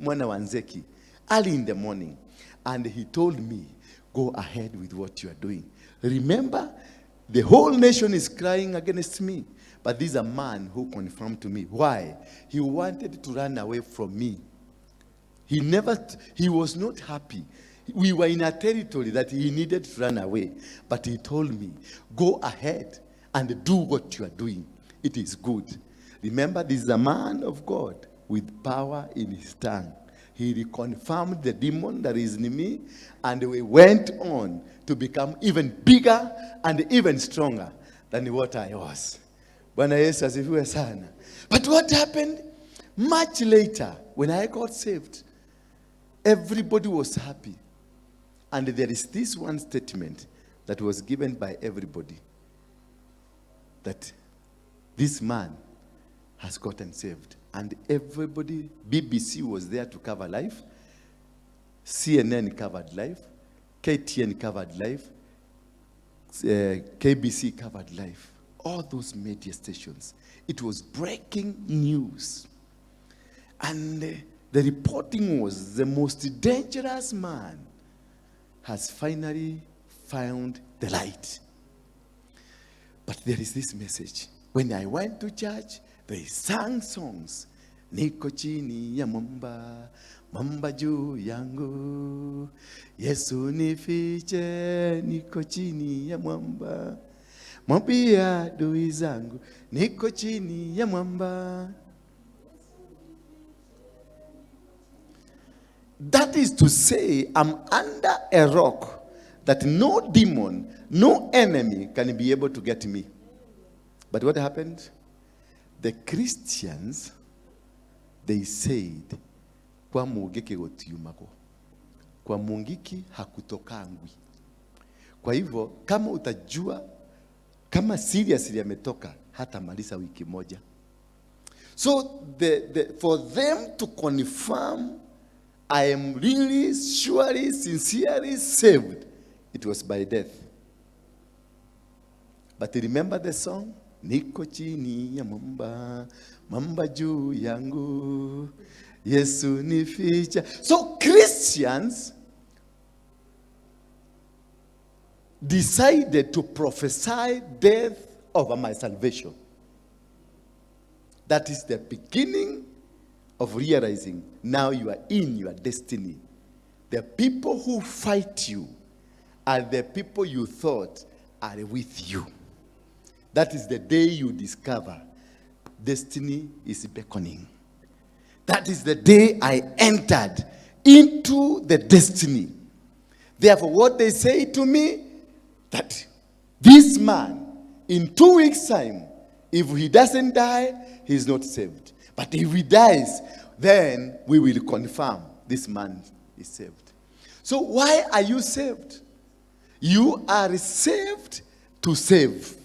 Mwana Wanzeki, early in the morning. And he told me, go ahead with what you are doing. Remember, the whole nation is crying against me. But this is a man who confirmed to me. Why? He wanted to run away from me. He was not happy. We were in a territory that he needed to run away. But he told me, go ahead and do what you are doing. It is good. Remember, this is a man of God with power in his tongue. He reconfirmed the demon that is in me, and we went on to become even bigger and even stronger than what I was. Bwana Yesu asifiwe sana. But what happened? Much later, when I got saved, everybody was happy. And there is this one statement that was given by everybody, that this man has gotten saved. And everybody, BBC was there to cover life, CNN covered life, KTN covered life, KBC covered life. All those media stations. It was breaking news. And the reporting was, the most dangerous man has finally found the light. But there is this message. When I went to church, they sang songs. Niko chini ya mwamba, mwamba juu yangu. Yesu nifiche, niko chini ya mwamba. Mwambia adui zangu, niko chini ya mwamba. That is to say, I'm under a rock that no demon, no enemy can be able to get me. But what happened? The Christians, they said, kwa mungiki gotiyumako. Kwa mungiki hakutokangwi. Kwa hivyo, kama utajua, kama seriously ametoka, hata malisa wiki moja. So, for them to confirm I am really, surely, sincerely saved, it was by death. But remember the song? Niko chini ya mwamba, mwamba juu yangu, Yesu nificha. So Christians decided to prophesy death over my salvation. That is the beginning of realizing now you are in your destiny. The people who fight you are the people you thought are with you. That is the day you discover destiny is beckoning. That is the day I entered into the destiny. Therefore, what they say to me, that this man, in 2 weeks' time, if he doesn't die, he's not saved. But if he dies, then we will confirm this man is saved. So why are you saved? You are saved to save.